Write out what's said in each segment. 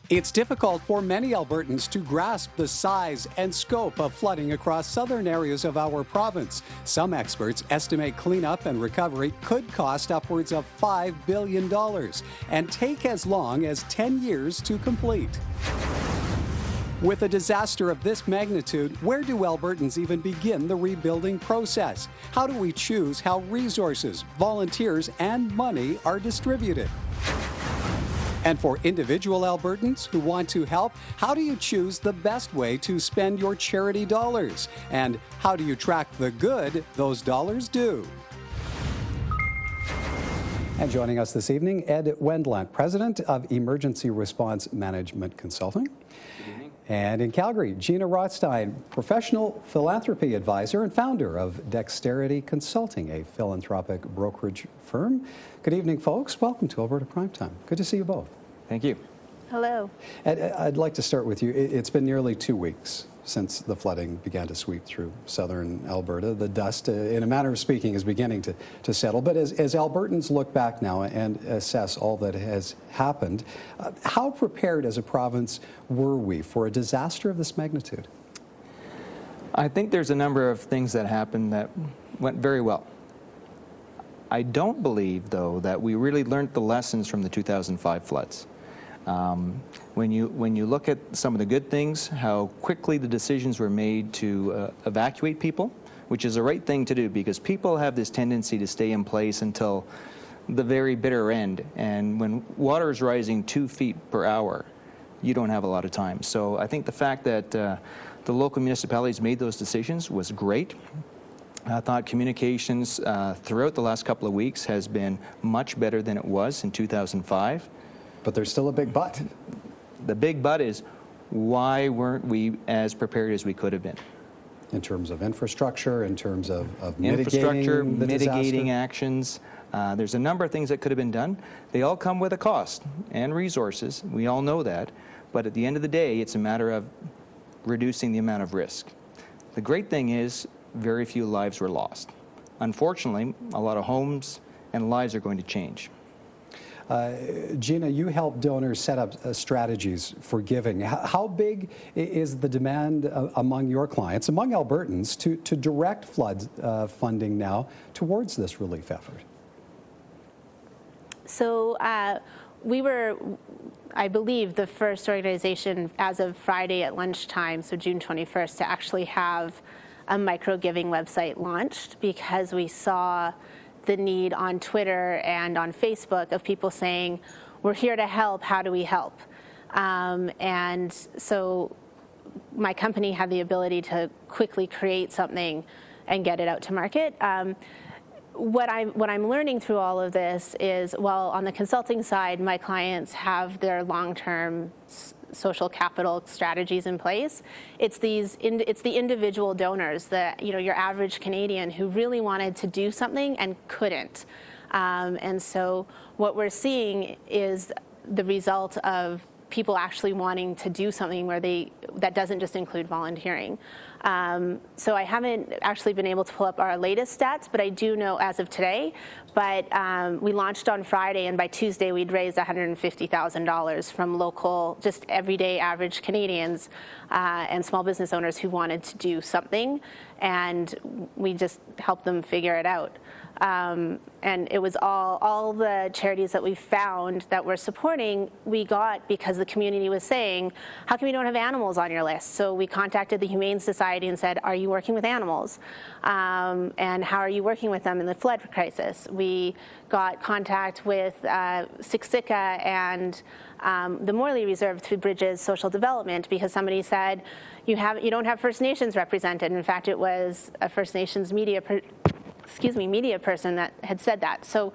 It's difficult for many Albertans to grasp the size and scope of flooding across southern areas of our province. Some experts estimate cleanup and recovery could cost upwards of $5 billion and take as long as 10 years to complete. With a disaster of this magnitude, where do Albertans even begin the rebuilding process? How do we choose how resources, volunteers, and money are distributed? And for individual Albertans who want to help, how do you choose the best way to spend your charity dollars? And how do you track the good those dollars do? And joining us this evening, Ed Wendlandt, President of Emergency Response Management Consulting. Good evening. And in Calgary, Gina Rothstein, Professional Philanthropy Advisor and founder of Dexterity Consulting, a philanthropic brokerage firm. Good evening, folks. Welcome to Alberta Primetime. Good to see you both. Thank you. Hello. Ed, I'd like to start with you. It's been nearly 2 weeks since the flooding began to sweep through southern Alberta. The dust, in a manner of speaking, is beginning to settle. But as Albertans look back now and assess all that has happened, how prepared as a province were we for a disaster of this magnitude? I think there's a number of things that happened that went very well. I don't believe, though, that we really learned the lessons from the 2005 floods. When you look at some of the good things, how quickly the decisions were made to evacuate people, which is the right thing to do because people have this tendency to stay in place until the very bitter end. And when water is rising 2 feet per hour, you don't have a lot of time. So I think the fact that the local municipalities made those decisions was great. I thought communications throughout the last couple of weeks has been much better than it was in 2005. But there's still a big but. The big but is, why weren't we as prepared as we could have been? In terms of infrastructure, in terms of mitigating actions. There's a number of things that could have been done. They all come with a cost and resources. We all know that. But at the end of the day, it's a matter of reducing the amount of risk. The great thing is, very few lives were lost. Unfortunately, a lot of homes and lives are going to change. Gina, you help donors set up strategies for giving. How big is the demand among your clients, among Albertans, to direct flood funding now towards this relief effort? So we were, I believe, the first organization as of Friday at lunchtime, so June 21st, to actually have a micro-giving website launched because we saw the need on Twitter and on Facebook of people saying, we're here to help, how do we help? And so my company had the ability to quickly create something and get it out to market. What I'm learning through all of this is, well, on the consulting side, my clients have their long-term social capital strategies in place. It's the individual donors, your average Canadian who really wanted to do something and couldn't. And so what we're seeing is the result of people actually wanting to do something that doesn't just include volunteering. So I haven't actually been able to pull up our latest stats, but I do know as of today. But we launched on Friday, and by Tuesday we'd raised $150,000 from local, just everyday average Canadians and small business owners who wanted to do something, and we just helped them figure it out. And it was all the charities that we found that we're supporting, we got because the community was saying, how come you don't have animals on your list? So we contacted the Humane Society and said, are you working with animals? And how are you working with them in the flood crisis? We got contact with Siksika and the Morley Reserve through Bridges Social Development because somebody said, you don't have First Nations represented. In fact, it was a First Nations media person that had said that. So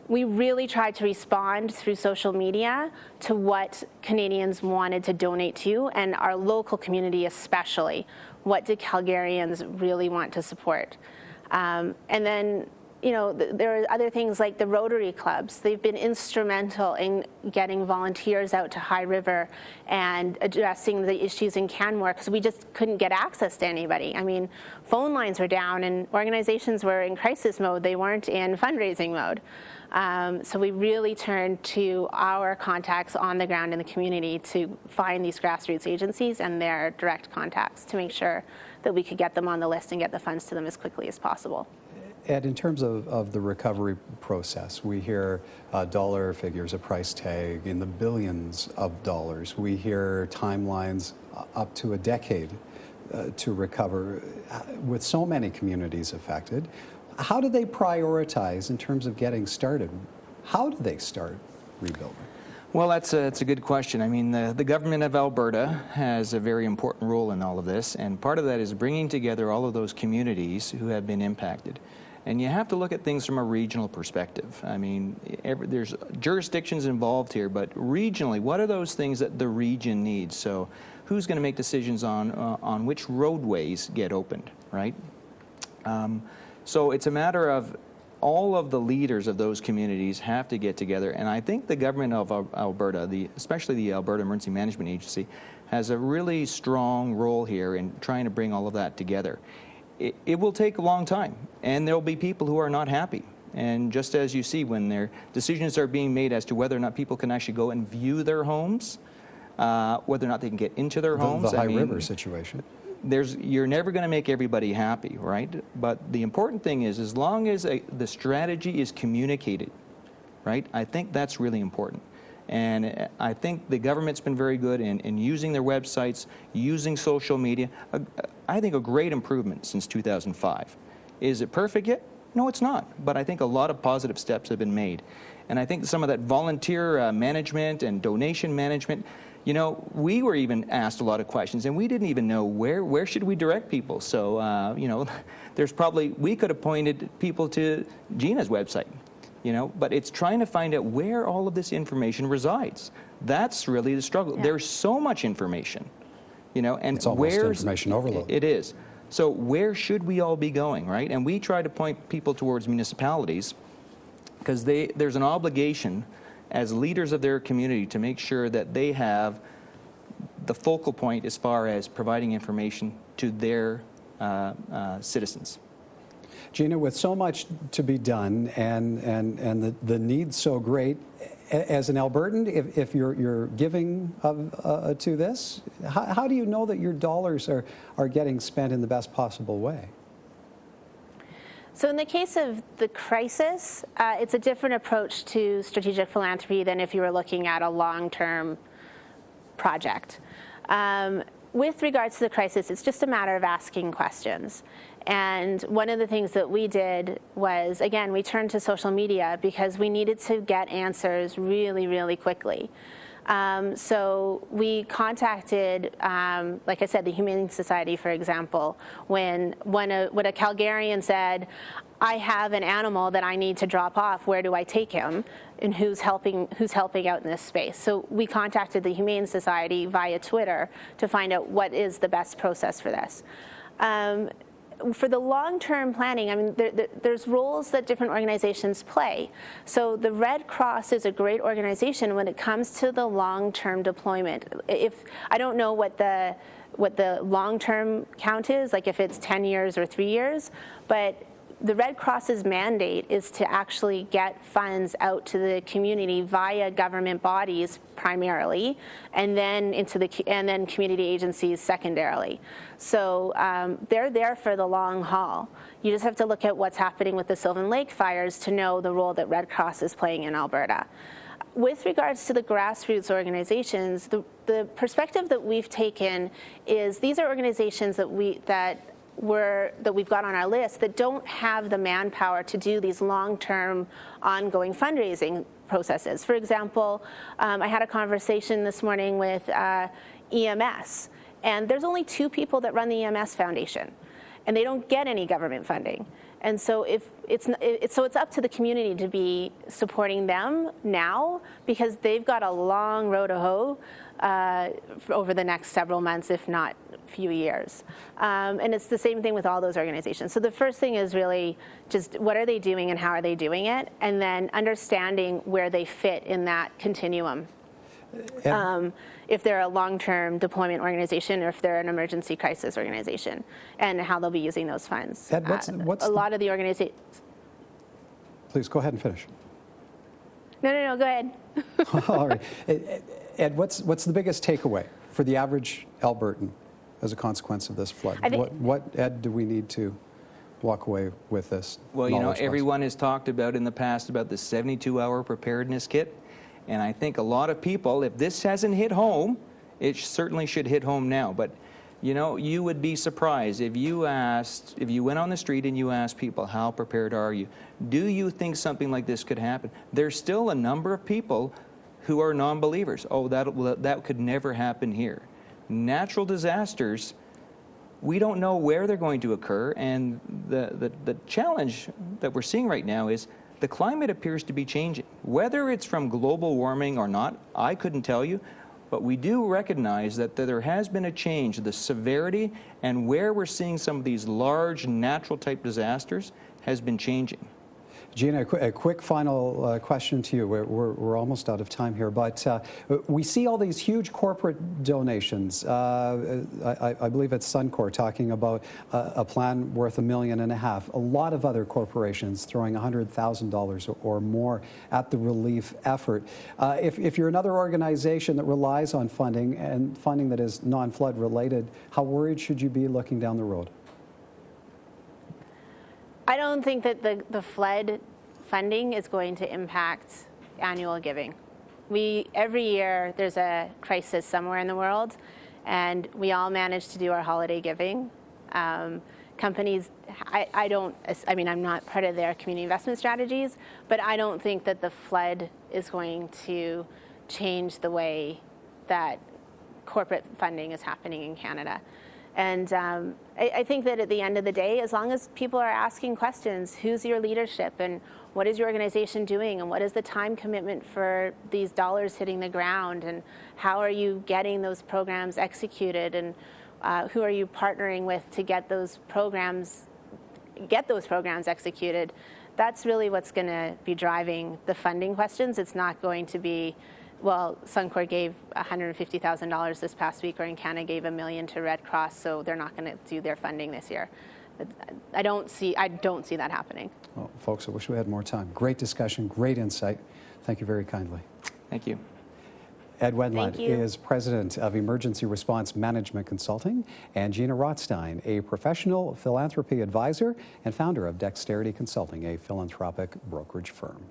we really tried to respond through social media to what Canadians wanted to donate to, and our local community especially. What did Calgarians really want to support? And then you know, there are other things like the Rotary clubs. They've been instrumental in getting volunteers out to High River and addressing the issues in Canmore, because we just couldn't get access to anybody. I mean, phone lines were down and organizations were in crisis mode. They weren't in fundraising mode. So we really turned to our contacts on the ground in the community to find these grassroots agencies and their direct contacts to make sure that we could get them on the list and get the funds to them as quickly as possible. Ed, in terms of the recovery process, we hear dollar figures, a price tag in the billions of dollars. We hear timelines up to a decade to recover with so many communities affected. How do they prioritize in terms of getting started? How do they start rebuilding? Well, that's a good question. I mean, the government of Alberta has a very important role in all of this, and part of that is bringing together all of those communities who have been impacted. And you have to look at things from a regional perspective. I mean, there's jurisdictions involved here, but regionally, what are those things that the region needs? So who's going to make decisions on which roadways get opened, right? So it's a matter of all of the leaders of those communities have to get together, and I think the government of Alberta, especially the Alberta Emergency Management Agency, has a really strong role here in trying to bring all of that together. It will take a long time, and there will be people who are not happy. And just as you see, when their decisions are being made as to whether or not people can actually go and view their homes, whether or not they can get into their homes. The High River situation. You're never going to make everybody happy, right? But the important thing is, as long as the strategy is communicated, right, I think that's really important. And I think the government's been very good in using their websites, using social media. I think a great improvement since 2005. Is it perfect yet? No, it's not. But I think a lot of positive steps have been made. And I think some of that volunteer management and donation management, you know, we were even asked a lot of questions, and we didn't even know where should we direct people. So, you know, we could have pointed people to Gina's website. You know, but it's trying to find out where all of this information resides. That's really the struggle. Yeah. There's so much information, you know, and it's almost information overload. It is. So where should we all be going, right? And we try to point people towards municipalities because there's an obligation as leaders of their community to make sure that they have the focal point as far as providing information to their citizens. Gina, with so much to be done and the need so great, as an Albertan, if you're giving to this, how do you know that your dollars are getting spent in the best possible way? So in the case of the crisis, it's a different approach to strategic philanthropy than if you were looking at a long-term project. With regards to the crisis, it's just a matter of asking questions. And one of the things that we did was, again, we turned to social media because we needed to get answers really, really quickly. So we contacted, like I said, the Humane Society, for example, when a Calgarian said, I have an animal that I need to drop off, where do I take him? And who's helping out in this space? So we contacted the Humane Society via Twitter to find out what is the best process for this. For the long-term planning, I mean, there's roles that different organizations play. So the Red Cross is a great organization when it comes to the long-term deployment. I don't know what the long-term count is, like if it's 10 years or 3 years, but the Red Cross's mandate is to actually get funds out to the community via government bodies primarily, and then community agencies secondarily. So they're there for the long haul. You just have to look at what's happening with the Sylvan Lake fires to know the role that Red Cross is playing in Alberta. With regards to the grassroots organizations, the perspective that we've taken is these are organizations that we've got on our list that don't have the manpower to do these long-term ongoing fundraising processes. For example, I had a conversation this morning with EMS, and there's only 2 people that run the EMS Foundation, and they don't get any government funding. And so it's up to the community to be supporting them now, because they've got a long road to hoe over the next several months, if not few years. And it's the same thing with all those organizations. So the first thing is really just what are they doing and how are they doing it, and then understanding where they fit in that continuum. If they're a long-term deployment organization or if they're an emergency crisis organization, and how they'll be using those funds. Ed, what's a lot of the organizations. Please go ahead and finish. No, go ahead. All right. Ed, what's the biggest takeaway for the average Albertan as a consequence of this flood? What, Ed, do we need to walk away with this? Well, you know, everyone has talked about in the past about the 72-hour preparedness kit. And I think a lot of people, if this hasn't hit home, it certainly should hit home now. But, you know, you would be surprised if you went on the street and you asked people, how prepared are you? Do you think something like this could happen? There's still a number of people who are non-believers. Oh, that could never happen here. Natural disasters, we don't know where they're going to occur. And the challenge that we're seeing right now is the climate appears to be changing. Whether it's from global warming or not, I couldn't tell you, but we do recognize that there has been a change. The severity and where we're seeing some of these large natural type disasters has been changing. Gina, a quick final question to you. We're almost out of time here, but we see all these huge corporate donations. I believe it's Suncor talking about a plan worth $1.5 million. A lot of other corporations throwing $100,000 or more at the relief effort. If you're another organization that relies on funding and funding that is non-flood related, how worried should you be looking down the road? I don't think that the flood funding is going to impact annual giving. Every year there's a crisis somewhere in the world, and we all manage to do our holiday giving. Companies, I mean, I'm not part of their community investment strategies, but I don't think that the flood is going to change the way that corporate funding is happening in Canada. And I think that at the end of the day, as long as people are asking questions, who's your leadership and what is your organization doing and what is the time commitment for these dollars hitting the ground and how are you getting those programs executed and who are you partnering with to get those programs executed, that's really what's going to be driving the funding questions. It's not going to be, well, Suncor gave $150,000 this past week, or Encana gave $1 million to Red Cross, so they're not going to do their funding this year. I don't see that happening. Well, folks, I wish we had more time. Great discussion, great insight. Thank you very kindly. Thank you. Ed Wendlandt is President of Emergency Response Management Consulting, and Gina Rothstein, a professional philanthropy advisor and founder of Dexterity Consulting, a philanthropic brokerage firm.